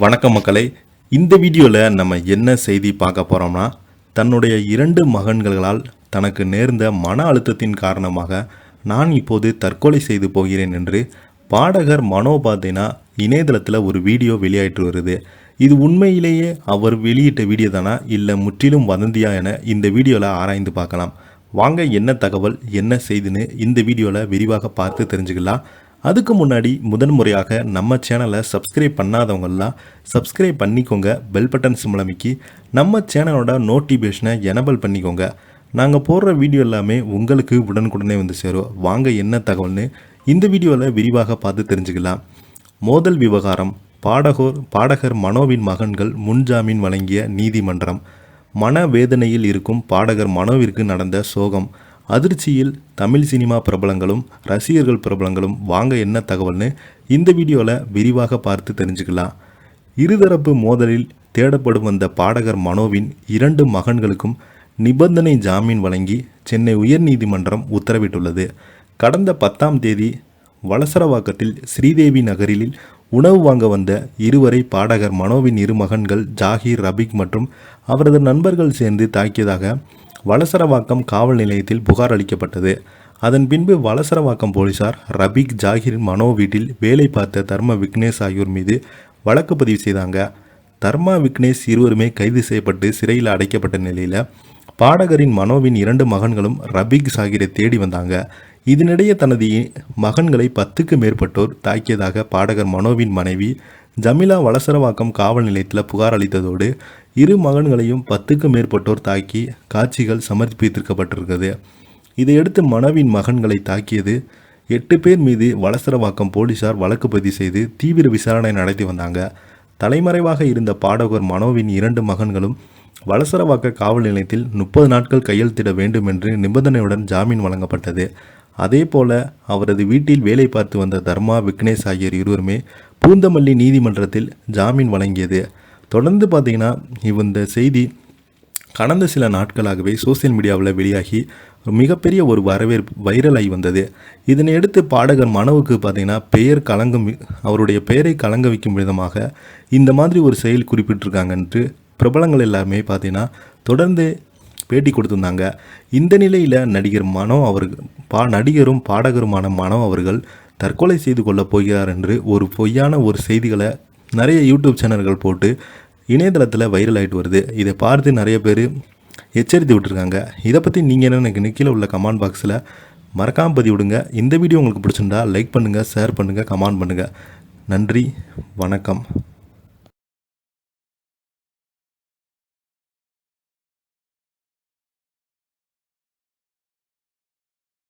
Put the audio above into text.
வணக்கம் மக்களே. இந்த வீடியோவில் நம்ம என்ன செய்தி பார்க்க போகிறோம்னா, தன்னுடைய 2 மகன்களால் தனக்கு நேர்ந்த மன அழுத்தத்தின் காரணமாக நான் இப்போது தற்கொலை செய்து போகிறேன் என்று பாடகர் மனோ பார்த்தீங்கன்னா இணையதளத்தில் ஒரு வீடியோ வெளியாயிட்டு வருது. இது உண்மையிலேயே அவர் வெளியிட்ட வீடியோ தானா இல்லை முற்றிலும் வதந்தியா என இந்த வீடியோவில் ஆராய்ந்து பார்க்கலாம். வாங்க, என்ன தகவல் என்ன செய்துன்னு இந்த வீடியோவில் விரிவாக பார்த்து தெரிஞ்சுக்கலாம். அதுக்கு முன்னாடி முதன்முறையாக நம்ம சேனலை சப்ஸ்கிரைப் பண்ணாதவங்கெல்லாம் சப்ஸ்கிரைப் பண்ணிக்கோங்க. பெல் பட்டன் சிம்பல் அமைக்கி நம்ம சேனலோட நோட்டிஃபிகேஷனை எனபிள் பண்ணிக்கோங்க. நாங்கள் போடுற வீடியோ எல்லாமே உங்களுக்கு உடனுக்குடனே வந்து சேரும். வாங்க, என்ன தகவல்னு இந்த வீடியோவில் விரிவாக பார்த்து தெரிஞ்சுக்கலாம். மோதல் விவகாரம். பாடகர் மனோவின் மகன்கள் முன்ஜாமீன் வழங்கிய நீதிமன்றம். மனவேதனையில் இருக்கும் பாடகர் மனோவிற்கு நடந்த சோகம். அதிர்ச்சியில் தமிழ் சினிமா பிரபலங்களும் ரசிகர்கள் பிரபலங்களும். வாங்க, என்ன தகவல்னு இந்த வீடியோவில் விரிவாக பார்த்து தெரிஞ்சுக்கலாம். இருதரப்பு மோதலில் தேடப்படும் வந்த பாடகர் மனோவின் 2 மகன்களுக்கும் நிபந்தனை ஜாமீன் வழங்கி சென்னை உயர்நீதிமன்றம் உத்தரவிட்டுள்ளது. கடந்த 10ஆம் தேதி வளசரவாக்கத்தில் ஸ்ரீதேவி நகரில் உணவு வாங்க வந்த இருவரை பாடகர் மனோவின் 2 மகன்கள் ஜாகிர், ரபிக் மற்றும் அவரது நண்பர்கள் சேர்ந்து தாக்கியதாக வளசரவாக்கம் காவல் நிலையத்தில் புகார் அளிக்கப்பட்டது. அதன் பின்பு வளசரவாக்கம் போலீசார் ரபிக், ஜாகிர், மனோ வீட்டில் வேலை பார்த்த தர்மா, விக்னேஷ் ஆகியோர் மீது வழக்கு பதிவு செய்தாங்க. தர்மா, விக்னேஷ் இருவருமே கைது செய்யப்பட்டு சிறையில் அடைக்கப்பட்ட நிலையில் பாடகரின் மனோவின் 2 மகன்களும் ரபிக், ஜாகிரை தேடி வந்தாங்க. இதனிடையே தனது மகன்களை 10க்கு மேற்பட்டோர் தாக்கியதாக பாடகர் மனோவின் மனைவி ஜமிலா வளசரவாக்கம் காவல் நிலையத்தில் புகார் அளித்ததோடு 2 மகன்களையும் 10க்கு மேற்பட்டோர் தாக்கி காட்சிகள் சமர்ப்பித்திருக்கப்பட்டிருக்கிறது. இதையடுத்து மனோவின் மகன்களை தாக்கியது 8 பேர் மீது வளசரவாக்கம் போலீசார் வழக்கு பதிவு செய்து தீவிர விசாரணை நடத்தி வந்தாங்க. தலைமறைவாக இருந்த பாடகர் மனோவின் 2 மகன்களும் வளசரவாக்க காவல் நிலையத்தில் 30 நாட்கள் கையெழுத்திட வேண்டும் என்று நிபந்தனையுடன் ஜாமீன் வழங்கப்பட்டது. அதே போல அவரது வீட்டில் வேலை பார்த்து வந்த தர்மா, விக்னேஷ் ஆகியோர் இருவருமே பூந்தமல்லி நீதிமன்றத்தில் ஜாமீன் வழங்கியது. தொடர்ந்து பார்த்தீங்கன்னா இந்த செய்தி கடந்த சில நாட்களாகவே சோசியல் மீடியாவில் வெளியாகி மிகப்பெரிய ஒரு வைரலாகி வந்தது. இதனையடுத்து பாடகர் மனோவுக்கு பார்த்தீங்கன்னா அவருடைய பெயரை கலங்க வைக்கும் விதமாக இந்த மாதிரி ஒரு செயல் குறிப்பிட்டிருக்காங்க என்று பிரபலங்கள் எல்லாருமே பார்த்தீங்கன்னா தொடர்ந்து பேட்டி கொடுத்துருந்தாங்க. இந்த நிலையில் நடிகரும் பாடகருமான மனோ அவர்கள் தற்கொலை செய்து கொள்ளப் போகிறார் என்று ஒரு பொய்யான ஒரு செய்திகளை நிறைய யூடியூப் சேனல்கள் போட்டு இணையதளத்தில் வைரல் ஆகிட்டு வருது. இதை பார்த்து நிறைய பேர் எச்சரித்து விட்டுருக்காங்க. இதை பற்றி நீங்கள் என்ன எனக்கு கீழே உள்ள கமெண்ட் பாக்ஸில் மறக்காமல் பதிவிடுங்க. இந்த வீடியோ உங்களுக்கு பிடிச்சிருந்தா லைக் பண்ணுங்கள், ஷேர் பண்ணுங்கள், கமெண்ட் பண்ணுங்கள். நன்றி, வணக்கம்.